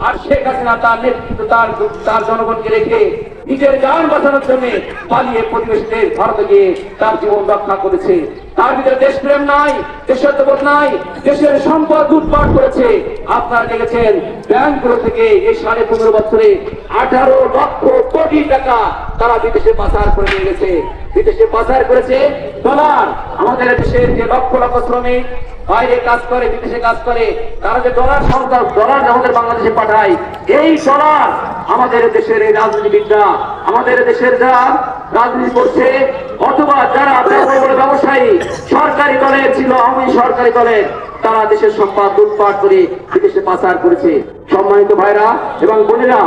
আর শেখ হাসিনা তার নেতৃত্ব তার জনগণকে রেখে নিজের জান বাঁচানোর জন্য পালিয়ে প্রতিবেশীদের ভারতে গিয়ে তার জীবন রক্ষা করেছে। তার ভিতরে দেশপ্রেম নাই, দেশাত্মবোধ নাই, দেশের সম্পদ লুটপাট করেছে। আপনারা দেখেছেন ব্যাংকগুলো থেকে এই 15.5 বছরে 18 লক্ষ কোটি টাকা তারা বিদেশে পাচার করে নিয়ে গেছে। বিদেশে পাচার করেছে ডলার। আমাদের দেশের যে লক্ষ লক্ষ শ্রমিক বাইরে কাজ করে, বিদেশে কাজ করে, তারা যে ডলার আমাদের বাংলাদেশে পাঠায়, এই ডলার আমাদের দেশের এই রাজনীতিবিদরা, আমাদের দেশের যারা রাজনীতি করছে অথবা যারা বড় বড় ব্যবসায়ী সরকারি দলের ছিল, আওয়ামী সরকারি দলের, তারা দেশের সম্পদ লুটপাট করে বিদেশে পাচার করেছে। সম্মানিত ভাইরা এবং বোনেরা,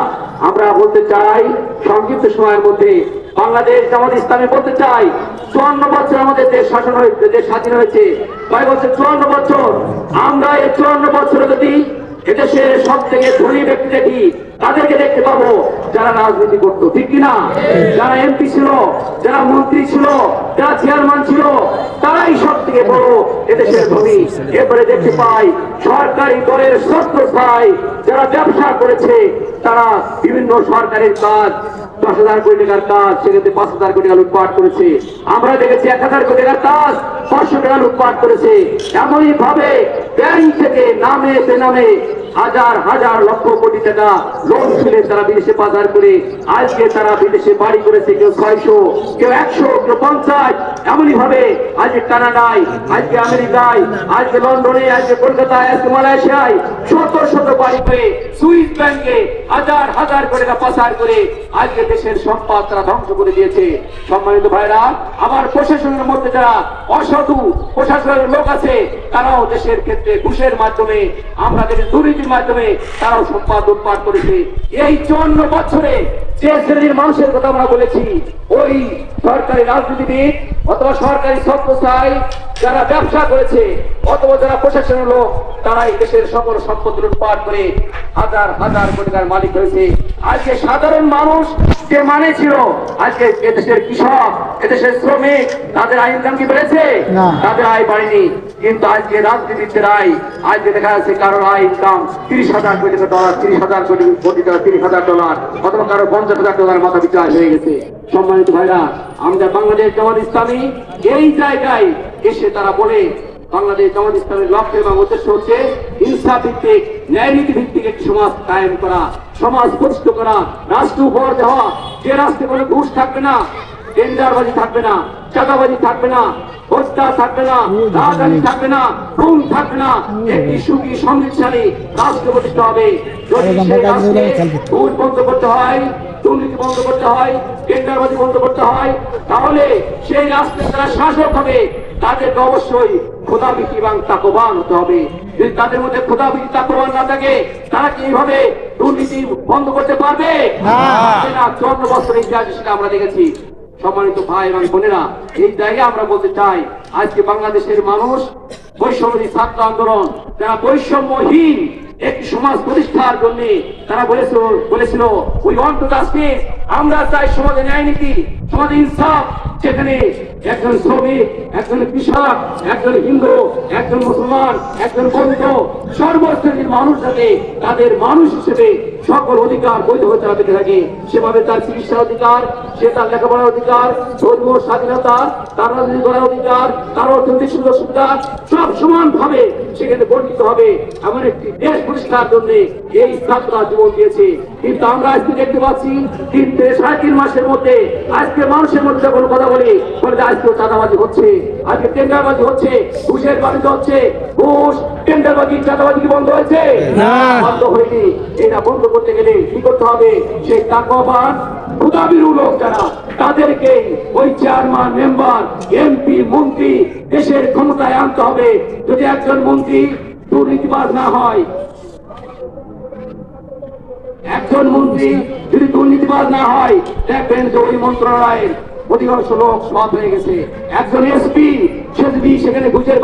আমরা বলতে চাই সংক্ষিপ্ত সময়ের মধ্যে বাংলাদেশ জামাত ইসলামী বলতে চাই 54 বছর আমাদের দেশ শাসন হয়েছে, দেশ স্বাধীন হয়েছে। কয় বছর? 54 বছর। আমরা এই 54 বছরে যদি এদেশের সব থেকে ধনী ব্যক্তি দেখি, তাদেরকে দেখতে পাবো যারা রাজনীতি করতো, ঠিক কিনা? যারা এমপি ছিল, যারা মন্ত্রী ছিল, যারা চেয়ারম্যান ছিল, তারাই সব থেকে বড় এদেশের ধনী। এরপরে দেখতে পাই সরকারি দলের ছত্রছায়ায় যারা ব্যবসা করেছে, তারা বিভিন্ন সরকারের কাজ 10,000 কোটি টাকার কাজ, সেক্ষেত্রে 5,000 কোটি টাকা লুটপাট করেছে। আমরা দেখেছি 1,000 কোটি টাকার কাজ 500 টাকা লুটপাট করেছে। এমনই ভাবে ব্যাংক থেকে নামে বেনামে হাজার হাজার লক্ষ কোটি টাকা লোন তুলে তারা বিদেশে পাচার করে আজকে তারা বিদেশে বাড়ি করেছে। কেউ 600, কেউ 100, কেউ 50। এমনই ভাবে আজকে কানাডায়, আজকে আমেরিকায়, আজকে লন্ডনে, আজকে কলকাতায়, আজকে মালয়েশিয়ায় শত শত বাড়ি করে সুইস ব্যাংকে হাজার হাজার কোটি টাকা পাচার করে আজকে দেশের সম্পদ তারা ধ্বংস করে দিয়েছে। সম্মানিত ভাইরা, আবার প্রশাসনের মধ্যে যারা অসাধু প্রশাসনের লোক আছে, তারাও দেশের ক্ষেত্রে ঘুষের মাধ্যমে, আমরা দেশের দুর্নীতির মাধ্যমে তারাও সম্পদ লুটপাট করেছে। এই 54 বছরে যে শ্রেণীর মানুষের কথা আমরা বলেছি, ওই সরকারি রাজনীতিবিদ অথবা সরকারি ছত্রছায়ায় যারা ব্যবসা করেছে অথবা যারা প্রশাসনের লোক, তারাই দেশের সকল সম্পদ লুটপাট করে হাজার হাজার কোটি টাকার মালিক হয়েছে। আজকে সাধারণ মানুষ যে মানে ছিল, আজকে এদেশের কৃষক, এদেশের শ্রমিক, তাদের আয় ইনকাম কি বেড়েছে? তাদের আয় বাড়েনি। কিন্তু আজকে রাজনীতিবিদদের আয়, আজকে দেখা যাচ্ছে কারোর আয় ইনকাম 30,000 কোটি ডলার, 30,000 কোটি টাকা, 30,000 ডলার, অথবা কারো 50,000 ডলার মাথা পিছু আয় হয়ে গেছে। সম্মানিত ভাইরা, আমরা বাংলাদেশ জামাত ইসলামী এই জায়গায় এসে তারা বলে, বাংলাদেশ জামাত ইসলামের লক্ষ্য এবং উদ্দেশ্য হচ্ছে ইনসাফ ভিত্তিক, ন্যায় নীতি ভিত্তিক একটি সমাজ কায়েম করা, সমাজ প্রতিষ্ঠিত করা, রাষ্ট্র উপহার দেওয়া। যে রাষ্ট্রে কোনো ঘুষ থাকবে না, টেন্ডারবাজি থাকবে না, চাঁদাবাজি থাকবে না, হত্যা থাকবে না, রাজধানী থাকবে না, খুন থাকবে না, একটি সুখী সমৃদ্ধশালী রাষ্ট্র প্রতিষ্ঠা হবে। যদি সেই রাষ্ট্রে ঘুষ বন্ধ করতে হয়, দুর্নীতি বন্ধ করতে হয়, টেন্ডারবাজি বন্ধ করতে হয়, তাহলে সেই রাষ্ট্রের যারা শাসক হবে তাদেরকে অবশ্যই খোদাভীতি এবং তাকওয়াবান হতে হবে। যদি তাদের মধ্যে খোদাভীতি তাকওয়াবান না থাকে, তারা কি এইভাবে দুর্নীতি বন্ধ করতে পারবে? না। 54 বছরের ইতিহাস সেটা আমরা দেখেছি। সম্মানিত ভাই এবং বোনেরা, এই জায়গায় আমরা বলতে চাই, আজকে বাংলাদেশের মানুষ বৈষম্যবিরোধী ছাত্র আন্দোলন, যারা বৈষম্যহীন একটি সমাজ প্রতিষ্ঠার জন্য তারা বলেছিল উই ওয়ান্ট টু জাস্টিস, আমরা চাই সমাজে ন্যায় নীতি, সমাজে ইনসাফ, যেখানে একজন শ্রমিক, একজন কৃষক, একজন হিন্দু, একজন মুসলমান, একজন বৌদ্ধ, সর্বশ্রেণীর মানুষ যাতে তাদের মানুষ হিসেবে সকল অধিকার বৈধভাবে তারা পেতে থাকে। সেভাবে তার চিকিৎসার অধিকার, সে তার লেখাপড়ার অধিকার, ধর্মীয় স্বাধীনতা, তার রাজনীতি করার অধিকার, তার অর্থনৈতিক সুযোগ সুবিধা সব সমান ভাবে সেখানে বর্ণিত হবে। এমন একটি দেশ প্রতিষ্ঠার জন্য এই ছাত্ররা জীবন দিয়েছে। কিন্তু আমরা আজকে দেখতে পাচ্ছি 3 থেকে 3.5 মাসের মধ্যে আজকে মানুষের মধ্যে যখন কথা বলি, বলে আজকে চাঁদাবাজি হচ্ছে, আজকে টেন্ডারবাজি হচ্ছে, ঘুষের বাণিজ্য হচ্ছে। ঘুষ, টেন্ডারবাজি, চাঁদাবাজি কি বন্ধ হয়েছে? বন্ধ হয়নি। এটা বন্ধ করতে গেলে কি করতে হবে? সেই তাকওয়াবান খোদাভীরু লোক যারা, তাদেরকে ওই চেয়ারম্যান, মেম্বার, এমপি, মন্ত্রী দেশের ক্ষমতায় আনতে হবে। যদি একজন মন্ত্রী দুর্নীতিবাজ না হয়, একজন মন্ত্রী যদি দুর্নীতিবাজ না হয়, দেখবেন যে ওই মন্ত্রণালয়ের অধিকাংশ লোক সৎ হয়ে গেছে। একজন এসপি সে যদি সেখানে ঘুষের